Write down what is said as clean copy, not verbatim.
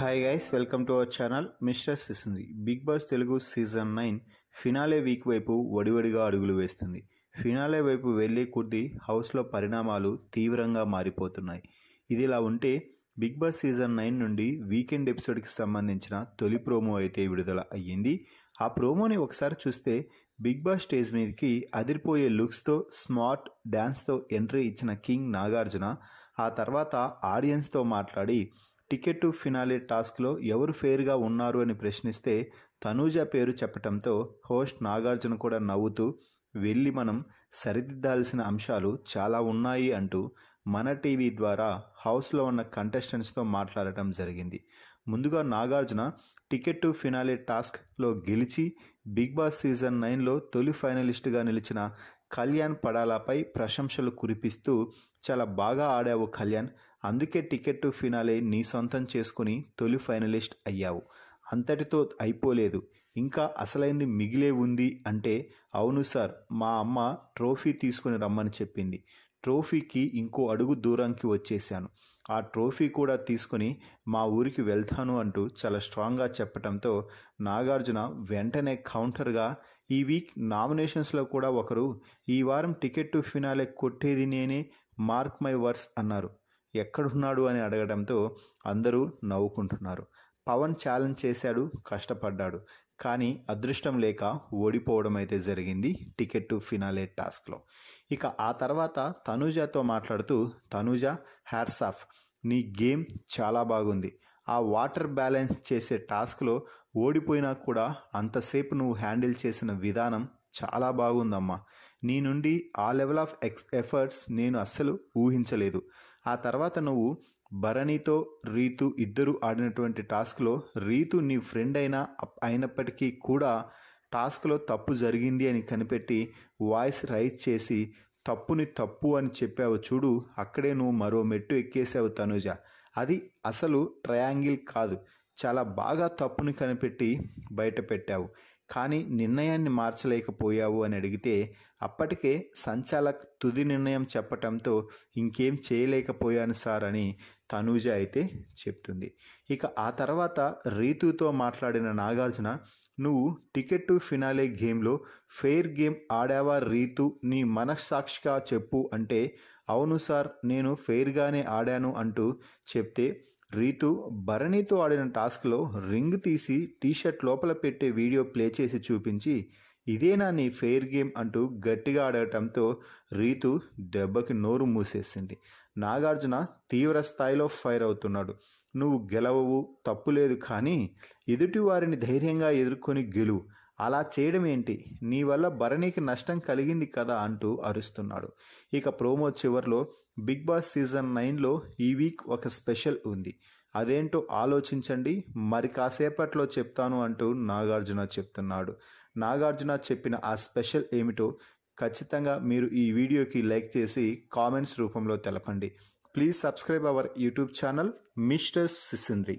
Hi guys, welcome to our channel mister Sisindri. Big boss Telugu season 9 finale week వైపు వడివడిగా అడుగులు వేస్తుంది. ఫినాలే వైపు వెళ్లే కొద్దీ హౌస్లో పరిణామాలు తీవ్రంగా మారిపోతున్నాయి. ఇదిలా ఉంటే బిగ్ బాస్ సీజన్ 9 నుండి వీకెండ్ ఎపిసోడ్కి సంబంధించిన తొలి ప్రోమో అయితే విడుదల అయ్యింది. ఆ ప్రోమోని ఒకసారి చూస్తే బిగ్ బాస్ స్టేజ్ మీదకి అదిరిపోయే లుక్స్తో స్మార్ట్ డ్యాన్స్తో ఎంట్రీ ఇచ్చిన కింగ్ నాగార్జున ఆ తర్వాత ఆడియన్స్తో మాట్లాడి టికెట్ టు ఫినాలే టాస్క్లో ఎవరు ఫెయిర్గా ఉన్నారు అని ప్రశ్నిస్తే తనూజ పేరు చెప్పడంతో హోస్ట్ నాగార్జున కూడా నవ్వుతూ వెళ్ళి మనం సరిదిద్దాల్సిన అంశాలు చాలా ఉన్నాయి అంటూ మన టీవీ ద్వారా హౌస్లో ఉన్న కంటెస్టెంట్స్తో మాట్లాడటం జరిగింది. ముందుగా నాగార్జున టికెట్ టు ఫినాలే టాస్క్లో గెలిచి బిగ్ బాస్ సీజన్ 9లో తొలి ఫైనలిస్టుగా నిలిచిన కళ్యాణ్ పడాలాపై ప్రశంసలు కురిపిస్తూ చాలా బాగా ఆడావు కళ్యాణ్, అందుకే టికెట్ టు ఫినాలే నీ సొంతం చేసుకుని తొలి ఫైనలిస్ట్ అయ్యావు, అంతటితో అయిపోలేదు, ఇంకా అసలైంది మిగిలే ఉంది అంటే అవును సార్, మా అమ్మ ట్రోఫీ తీసుకుని రమ్మని చెప్పింది, ట్రోఫీకి ఇంకో అడుగు దూరంకి వచ్చేసాను, ఆ ట్రోఫీ కూడా తీసుకుని మా ఊరికి వెళ్తాను అంటూ చాలా స్ట్రాంగ్గా చెప్పడంతో నాగార్జున వెంటనే కౌంటర్గా ఈ వీక్ నామినేషన్స్లో కూడా ఒకరు ఈ వారం టికెట్ టు ఫినాలే కొట్టేది నేనే, మార్క్ మై వర్డ్స్ అన్నారు. ఎక్కడున్నాడు అని అడగడంతో అందరూ నవ్వుకుంటున్నారు. పవన్ ఛాలెంజ్ చేశాడు, కష్టపడ్డాడు, కానీ అదృష్టం లేక ఓడిపోవడం అయితే జరిగింది టికెట్ టు ఫినాలే టాస్క్లో. ఇక ఆ తర్వాత తనూజతో మాట్లాడుతూ, తనూజ హ్యాట్స్ ఆఫ్, నీ గేమ్ చాలా బాగుంది, ఆ వాటర్ బ్యాలెన్స్ చేసే టాస్క్లో ఓడిపోయినా కూడా అంతసేపు నువ్వు హ్యాండిల్ చేసిన విధానం చాలా బాగుందమ్మా, నీ నుండి ఆ లెవెల్ ఆఫ్ ఎఫర్ట్స్ నేను అస్సలు ఊహించలేదు. ఆ తర్వాత నువ్వు భరణితో రీతు ఇద్దరు ఆడినటువంటి టాస్క్లో రీతు నీ ఫ్రెండ్ అయినప్పటికీ కూడా టాస్క్లో తప్పు జరిగింది అని కనిపెట్టి వాయిస్ రైజ్ చేసి తప్పుని తప్పు అని చెప్పావు చూడు, అక్కడే నువ్వు మరో మెట్టు ఎక్కేసావు తనూజ, అది అసలు ట్రయాంగిల్ కాదు, చాలా బాగా తప్పుని కనిపెట్టి బయట పెట్టావు, కానీ నిర్ణయాన్ని మార్చలేకపోయావు అని అడిగితే అప్పటికే సంచాలక్ తుది నిర్ణయం చెప్పటంతో ఇంకేం చేయలేకపోయాను సార్ అని తనూజ అయితే చెప్తుంది. ఇక ఆ తర్వాత రీతుతో మాట్లాడిన నాగార్జున, నువ్వు టికెట్ టు ఫినాలే గేమ్లో ఫెయిర్ గేమ్ ఆడావా రీతు, నీ మనస్సాక్షిగా చెప్పు అంటే అవును సార్, నేను ఫెయిర్గానే ఆడాను అంటూ చెప్తే రీతు భరణితో ఆడిన టాస్క్లో రింగ్ తీసి టీషర్ట్ లోపల పెట్టే వీడియో ప్లే చేసి చూపించి ఇదేనా నీ ఫెయిర్ గేమ్ అంటూ గట్టిగా ఆడటంతో రీతు దెబ్బకి నోరు మూసేసింది. నాగార్జున తీవ్ర స్థాయిలో ఫైర్ అవుతున్నాడు. నువ్వు గెలవవు, తప్పులేదు, కానీ ఎదుటి వారిని ధైర్యంగా ఎదుర్కొని గెలువు, అలా చేయడం ఏంటి, నీ వల్ల భరణికి నష్టం కలిగింది కదా అంటూ అరుస్తున్నాడు. ఇక ప్రోమో చివర్లో బిగ్ బాస్ సీజన్ 9లో ఈ వీక్ ఒక స్పెషల్ ఉంది, అదేంటో ఆలోచించండి, మరి కాసేపట్లో చెప్తాను అంటూ నాగార్జున చెప్తున్నాడు. నాగార్జున చెప్పిన ఆ స్పెషల్ ఏమిటో ఖచ్చితంగా మీరు ఈ వీడియోకి లైక్ చేసి కామెంట్స్ రూపంలో తెలపండి. Please subscribe our YouTube channel mister సిసింద్రి.